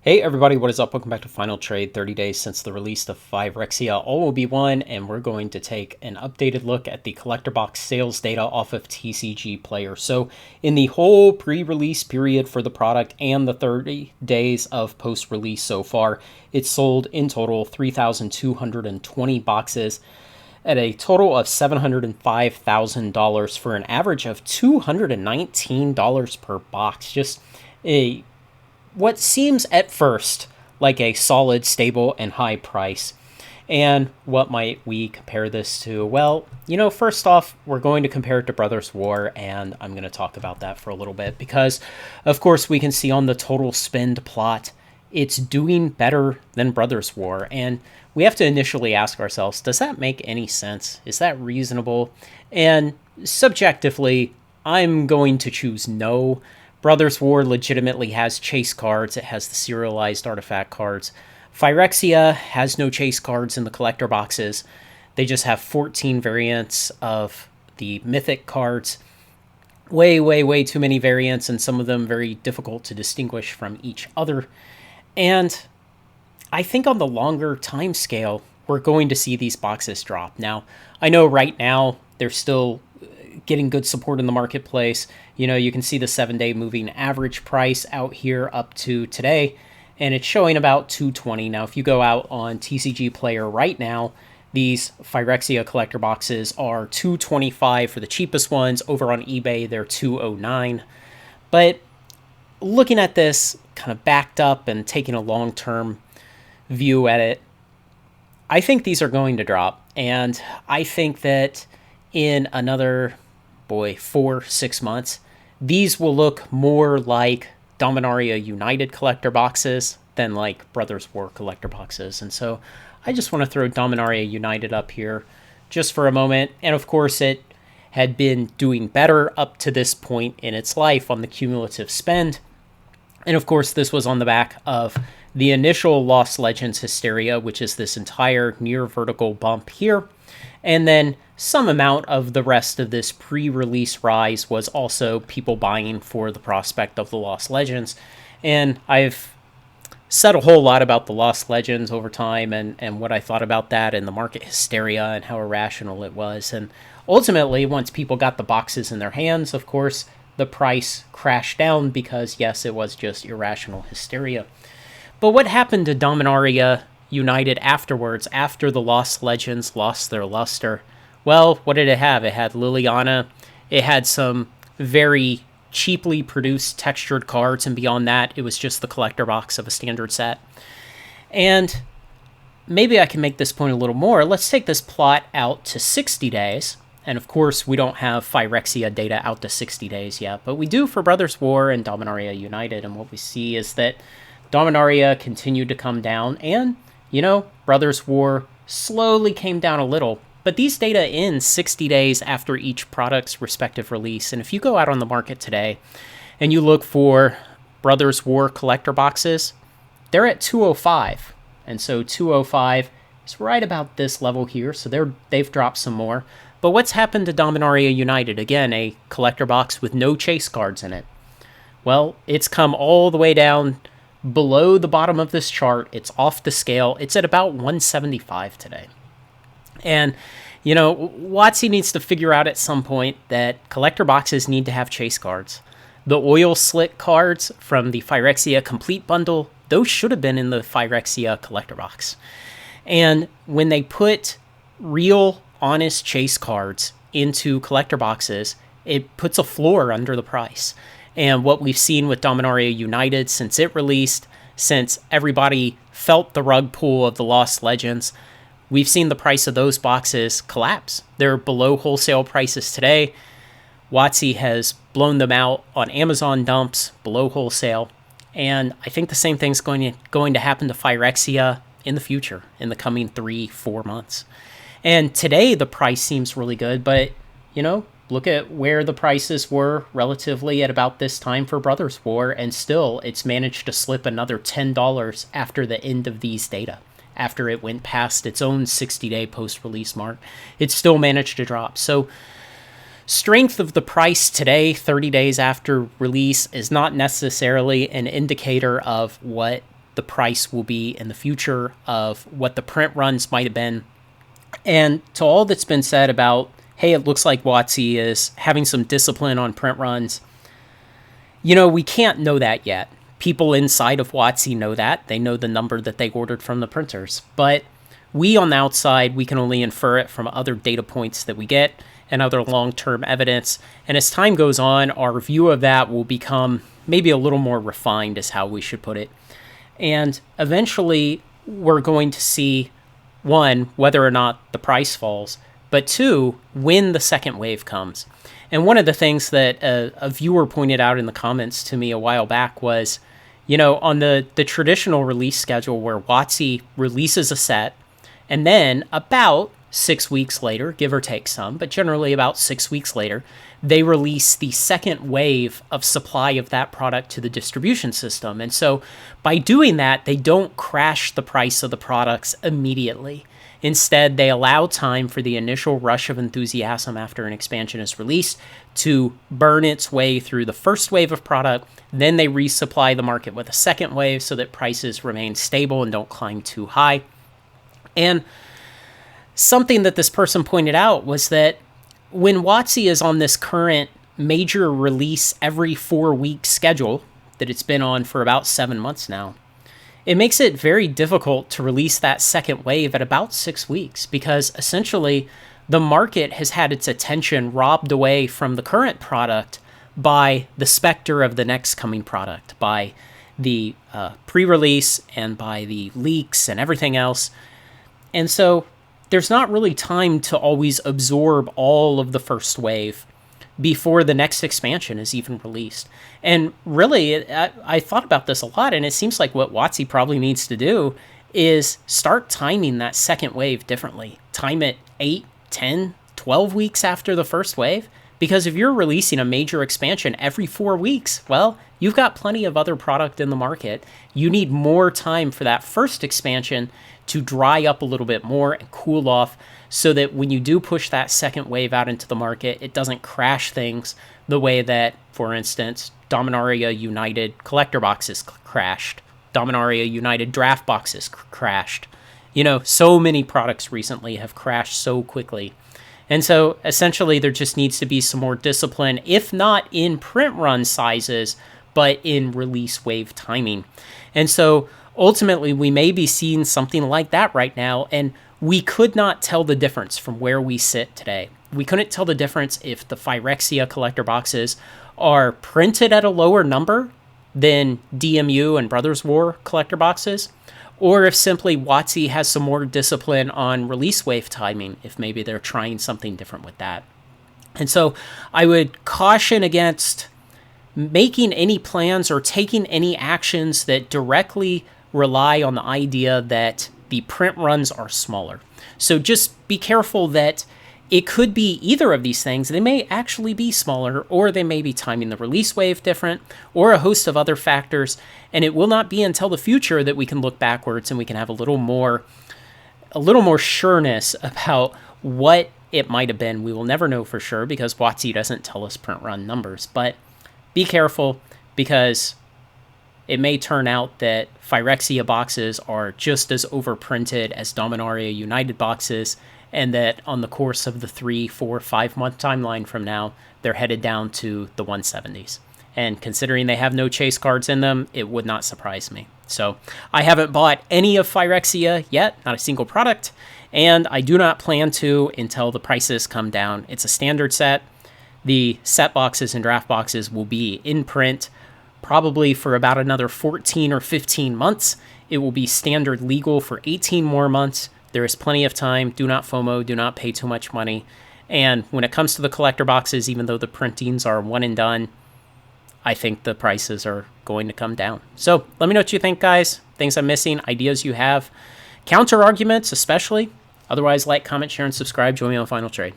Hey everybody, what is up? Welcome back to Final Trade, 30 days since the release of Phyrexia All Will Be One, and we're going to take an updated look at the collector box sales data off of TCG Player. So in the whole pre-release period for the product and the 30 days of post-release so far, it's sold in total 3,220 boxes at a total of $705,000 for an average of $219 per box. Just a what seems at first like a solid, stable, and high price. And what might we compare this to? Well, first off, we're going to compare it to Brothers War, and I'm going to talk about that for a little bit because, of course, we can see on the total spend plot, it's doing better than Brothers War. And we have to initially ask ourselves, does that make any sense? Is that reasonable? And subjectively, I'm going to choose no. Brothers War legitimately has chase cards. It has the serialized artifact cards. Phyrexia has no chase cards in the collector boxes. They just have 14 variants of the mythic cards. Way too many variants, and some of them very difficult to distinguish from each other. And I think on the longer time scale, we're going to see these boxes drop. Now, I know right now they're still getting good support in the marketplace. You can see the 7-day moving average price out here up to today, and it's showing about 220. Now, if you go out on TCG Player right now, these Phyrexia collector boxes are 225 for the cheapest ones. Over on eBay, they're 209. But looking at this kind of backed up and taking a long-term view at it, I think these are going to drop. And I think that in another 4-6 months, these will look more like Dominaria United collector boxes than like Brothers War collector boxes. And so I just want to throw Dominaria United up here just for a moment. And of course, it had been doing better up to this point in its life on the cumulative spend. And of course, this was on the back of the initial Lost Legends hysteria, which is this entire near vertical bump here. And then some amount of the rest of this pre-release rise was also people buying for the prospect of the Lost Legends. And I've said a whole lot about the Lost Legends over time and what I thought about that and the market hysteria and how irrational it was. And ultimately, once people got the boxes in their hands, of course, the price crashed down because, yes, it was just irrational hysteria. But what happened to Dominaria United afterwards, after the Lost Legends lost their luster? Well, what did it have? It had Liliana. It had some very cheaply produced textured cards, and beyond that, it was just the collector box of a standard set. And maybe I can make this point a little more. Let's take this plot out to 60 days. And of course, we don't have Phyrexia data out to 60 days yet, but we do for Brothers War and Dominaria United. And what we see is that Dominaria continued to come down, and Brothers War slowly came down a little, but these data end 60 days after each product's respective release. And if you go out on the market today and you look for Brothers War collector boxes, they're at 205. And so 205 is right about this level here, so they've dropped some more. But what's happened to Dominaria United? Again, a collector box with no chase cards in it. Well, it's come all the way down below the bottom of this chart. It's off the scale. It's at about 175 today. And, WotC needs to figure out at some point that collector boxes need to have chase cards. The oil slick cards from the Phyrexia Complete Bundle, those should have been in the Phyrexia collector box. And when they put real, honest chase cards into collector boxes, it puts a floor under the price. And what we've seen with Dominaria United since it released, since everybody felt the rug pull of the Lost Legends, we've seen the price of those boxes collapse. They're below wholesale prices today. WotC has blown them out on Amazon dumps below wholesale. And I think the same thing's going to happen to Phyrexia in the future, in the coming 3-4 months. And today the price seems really good, but, look at where the prices were relatively at about this time for Brothers War, and still it's managed to slip another $10 after the end of these data. After it went past its own 60-day post-release mark, it still managed to drop. So strength of the price today, 30 days after release, is not necessarily an indicator of what the price will be in the future, of what the print runs might have been. And to all that's been said about, hey, it looks like WotC is having some discipline on print runs, we can't know that yet. People inside of WotC know that. They know the number that they ordered from the printers. But we on the outside, we can only infer it from other data points that we get and other long-term evidence. And as time goes on, our view of that will become maybe a little more refined, is how we should put it. And eventually, we're going to see, one, whether or not the price falls, but two, when the second wave comes. And one of the things that a viewer pointed out in the comments to me a while back was, on the traditional release schedule where WotC releases a set, and then about 6 weeks later, give or take some, but generally about 6 weeks later, they release the second wave of supply of that product to the distribution system. And so by doing that, they don't crash the price of the products immediately. Instead, they allow time for the initial rush of enthusiasm after an expansion is released to burn its way through the first wave of product. Then they resupply the market with a second wave so that prices remain stable and don't climb too high. And something that this person pointed out was that when WotC is on this current major release every 4-week schedule that it's been on for about 7 months now, it makes it very difficult to release that second wave at about 6 weeks, because essentially the market has had its attention robbed away from the current product by the specter of the next coming product, by the pre-release and by the leaks and everything else. And so there's not really time to always absorb all of the first wave before the next expansion is even released. And really, I thought about this a lot, and it seems like what WotC probably needs to do is start timing that second wave differently. Time it 8, 10, 12 weeks after the first wave, because if you're releasing a major expansion every 4 weeks, well, you've got plenty of other product in the market. You need more time for that first expansion to dry up a little bit more and cool off, so that when you do push that second wave out into the market, it doesn't crash things the way that, for instance, Dominaria United collector boxes crashed. Dominaria United draft boxes crashed. So many products recently have crashed so quickly. And so essentially there just needs to be some more discipline, if not in print run sizes, but in release wave timing. And so ultimately we may be seeing something like that right now, and we could not tell the difference from where we sit today. We couldn't tell the difference if the Phyrexia collector boxes are printed at a lower number than DMU and Brothers War collector boxes, or if simply WotC has some more discipline on release wave timing, if maybe they're trying something different with that. And so I would caution against making any plans or taking any actions that directly rely on the idea that the print runs are smaller. So just be careful that it could be either of these things. They may actually be smaller, or they may be timing the release wave different, or a host of other factors. And it will not be until the future that we can look backwards and we can have a little more sureness about what it might have been. We will never know for sure, because WotC doesn't tell us print run numbers. But be careful, because it may turn out that Phyrexia boxes are just as overprinted as Dominaria United boxes, and that on the course of the 3, 4, 5 month timeline from now, they're headed down to the 170s. And considering they have no chase cards in them, it would not surprise me. So I haven't bought any of Phyrexia yet, not a single product, and I do not plan to until the prices come down. It's a standard set. The set boxes and draft boxes will be in print probably for about another 14 or 15 months. It will be standard legal for 18 more months. There is plenty of time. Do not FOMO. Do not pay too much money. And when it comes to the collector boxes, even though the printings are one and done, I think the prices are going to come down. So let me know what you think, guys. Things I'm missing, ideas you have, counter arguments especially. Otherwise, like, comment, share, and subscribe. Join me on Final Trade.